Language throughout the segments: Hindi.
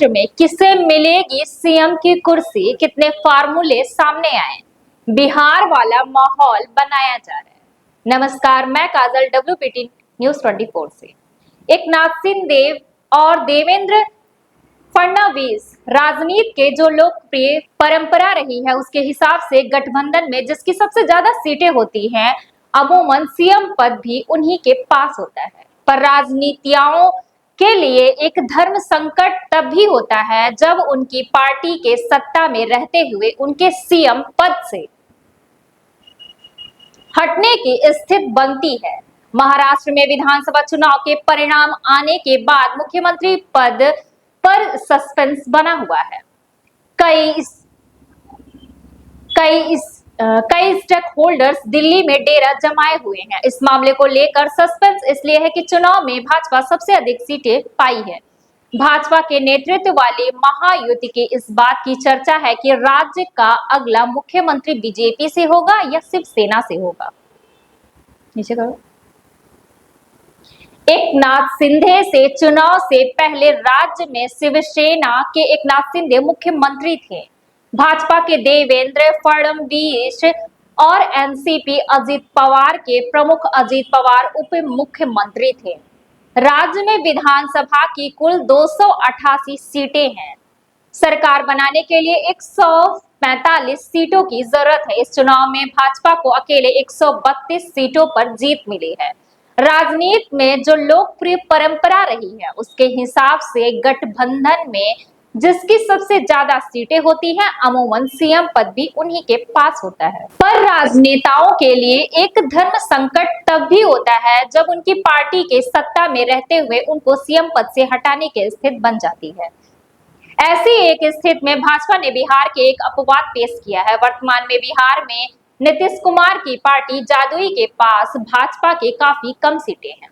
महाराष्ट्र में किसे मिलेगी सीएम की कुर्सी, कितने फार्मूले सामने आए, बिहार वाला माहौल बनाया जा रहा है। नमस्कार, मैं काजल, WPT न्यूज 24 से। एकनाथ शिंदे और देवेंद्र फडणवीस राजनीति के जो लोकप्रिय परंपरा रही है उसके हिसाब से गठबंधन में जिसकी सबसे ज्यादा सीटें होती हैं अमूमन सीएम पद भी उन्हीं के पास होता है। पर राजनीतियों के लिए एक धर्म संकट तब भी होता है जब उनकी पार्टी के सत्ता में रहते हुए उनके सीएम पद से हटने की स्थिति बनती है। महाराष्ट्र में विधानसभा चुनाव के परिणाम आने के बाद मुख्यमंत्री पद पर सस्पेंस बना हुआ है। कई स्टेक होल्डर्स दिल्ली में डेरा जमाए हुए हैं। इस मामले को लेकर सस्पेंस इसलिए है कि चुनाव में भाजपा सबसे अधिक सीटें पाई है। भाजपा के नेतृत्व वाली महायुति की इस बात की चर्चा है कि राज्य का अगला मुख्यमंत्री बीजेपी से होगा या शिवसेना से होगा। नीचे करो। एकनाथ शिंदे से चुनाव से पहले राज्य में शिवसेना के एकनाथ शिंदे मुख्यमंत्री थे। भाजपा के देवेंद्र फडणवीस और एनसीपी अजित पवार के प्रमुख अजित पवार उप मुख्यमंत्री थे। राज्य में विधानसभा की कुल 288 सीटें हैं। सरकार बनाने के लिए 145 सीटों की जरूरत है। इस चुनाव में भाजपा को अकेले 132 सीटों पर जीत मिली है। राजनीति में जो लोकप्रिय परंपरा रही है उसके हिसाब से गठबंधन में जिसकी सबसे ज्यादा सीटें होती हैं अमूमन सीएम पद भी उन्हीं के पास होता है। पर राजनेताओं के लिए एक धर्म संकट तब भी होता है जब उनकी पार्टी के सत्ता में रहते हुए उनको सीएम पद से हटाने की स्थिति बन जाती है। ऐसी एक स्थिति में भाजपा ने बिहार के एक अपवाद पेश किया है। वर्तमान में बिहार में नीतीश कुमार की पार्टी जदयू के पास भाजपा के काफी कम सीटें हैं।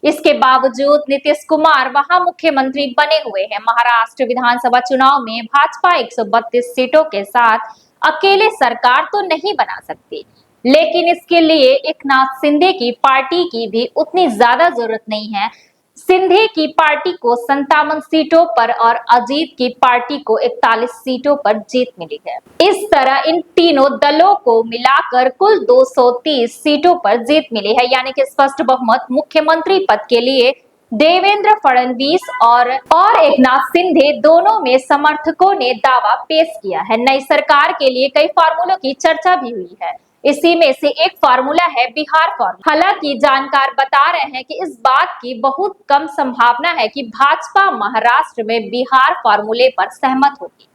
इसके बावजूद नीतीश कुमार वहां मुख्यमंत्री बने हुए हैं। महाराष्ट्र विधानसभा चुनाव में भाजपा 132 सीटों के साथ अकेले सरकार तो नहीं बना सकती, लेकिन इसके लिए एकनाथ शिंदे की पार्टी की भी उतनी ज्यादा जरूरत नहीं है। शिंदे की पार्टी को 57 सीटों पर और अजीत की पार्टी को 41 सीटों पर जीत मिली है। इस तरह इन तीनों दलों को मिलाकर कुल 230 सीटों पर जीत मिली है, यानी कि स्पष्ट बहुमत मुख्यमंत्री पद के लिए देवेंद्र फडणवीस और एकनाथ शिंदे दोनों में समर्थकों ने दावा पेश किया है। नई सरकार के लिए कई फार्मूलों की चर्चा भी हुई है। इसी में से एक फार्मूला है बिहार फार्मूला। हालांकि जानकार बता रहे हैं कि इस बात की बहुत कम संभावना है कि भाजपा महाराष्ट्र में बिहार फार्मूले पर सहमत होगी।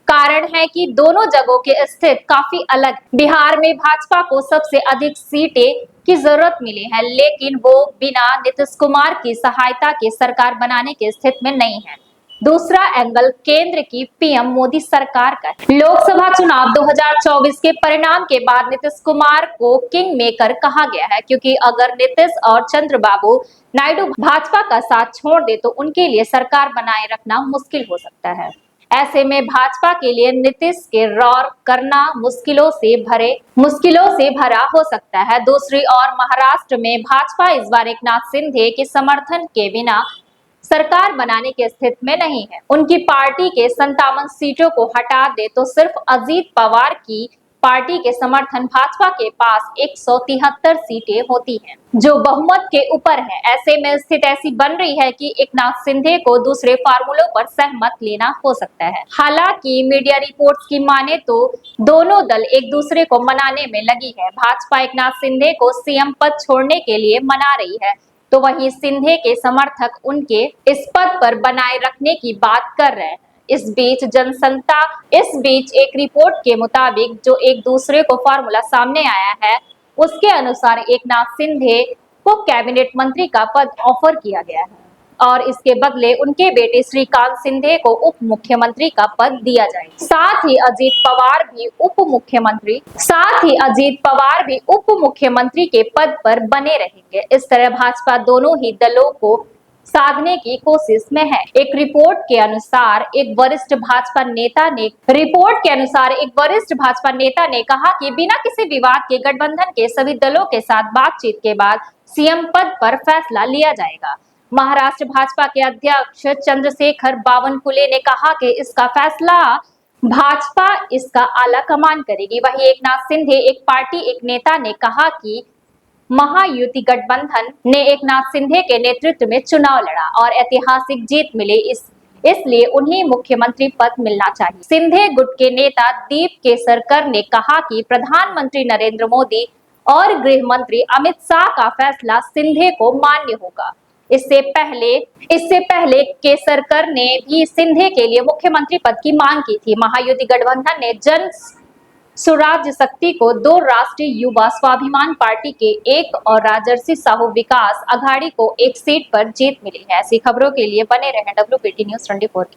कारण है कि दोनों जगहों की स्थिति काफी अलग। बिहार में भाजपा को सबसे अधिक सीटें की जरूरत मिली है, लेकिन वो बिना नीतीश कुमार की सहायता के सरकार बनाने की स्थिति में नहीं है। दूसरा एंगल केंद्र की पीएम मोदी सरकार का है। लोकसभा चुनाव 2024 के परिणाम के बाद नीतीश कुमार को किंग मेकर कहा गया है, क्योंकि अगर नीतीश और चंद्रबाबू नायडू भाजपा का साथ छोड़ दे तो उनके लिए सरकार बनाए रखना मुश्किल हो सकता है। ऐसे में भाजपा के लिए नीतीश के रौर करना मुश्किलों से भरा हो सकता है। दूसरी ओर महाराष्ट्र में भाजपा इस बार एकनाथ शिंदे के समर्थन के बिना सरकार बनाने की स्थिति में नहीं है। उनकी पार्टी के 57 सीटों को हटा दे तो सिर्फ अजित पवार की पार्टी के समर्थन भाजपा के पास 173 सीटें होती हैं, जो बहुमत के ऊपर है। ऐसे में स्थिति ऐसी बन रही है कि एकनाथ शिंदे को दूसरे फार्मूलों पर सहमत लेना हो सकता है। हालांकि मीडिया रिपोर्ट्स की माने तो दोनों दल एक दूसरे को मनाने में लगी है। भाजपा एकनाथ शिंदे को सीएम पद छोड़ने के लिए मना रही है, तो वहीं शिंदे के समर्थक उनके इस पद पर बनाए रखने की बात कर रहे हैं। इस बीच एक रिपोर्ट के मुताबिक जो एक दूसरे को फार्मूला सामने आया है उसके अनुसार एकनाथ शिंदे को कैबिनेट मंत्री का पद ऑफर किया गया है और इसके बदले उनके बेटे श्रीकांत शिंदे को उप मुख्यमंत्री का पद दिया जाएगा। साथ ही अजित पवार भी उप मुख्यमंत्री के पद पर बने रहेंगे। इस तरह भाजपा दोनों ही दलों को साधने की कोशिश में है। एक रिपोर्ट के अनुसार एक वरिष्ठ भाजपा नेता ने कहा कि बिना किसी विवाद के गठबंधन के सभी दलों के साथ बातचीत के बाद सीएम पद पर फैसला लिया जाएगा। महाराष्ट्र भाजपा के अध्यक्ष चंद्रशेखर बावनकुले ने कहा कि इसका फैसला भाजपा इसका आला कमान करेगी। वहीं एकनाथ शिंदे एक पार्टी एक नेता ने कहा कि महायुति गठबंधन ने एकनाथ शिंदे के नेतृत्व में चुनाव लड़ा और ऐतिहासिक जीत मिली, इसलिए उन्हें मुख्यमंत्री पद मिलना चाहिए। सिंधे गुट के नेता दीप केसरकर ने कहा कि प्रधानमंत्री नरेंद्र मोदी और गृह मंत्री अमित शाह का फैसला सिंधे को मान्य होगा। इससे पहले केसरकर ने भी सिंधे के लिए मुख्यमंत्री पद की मांग की थी। महायुति गठबंधन ने जन स्वराज शक्ति को 2, राष्ट्रीय युवा स्वाभिमान पार्टी के 1 और राजर्षि साहू विकास अघाड़ी को 1 सीट पर जीत मिली है। ऐसी खबरों के लिए बने रहें WPT News 24।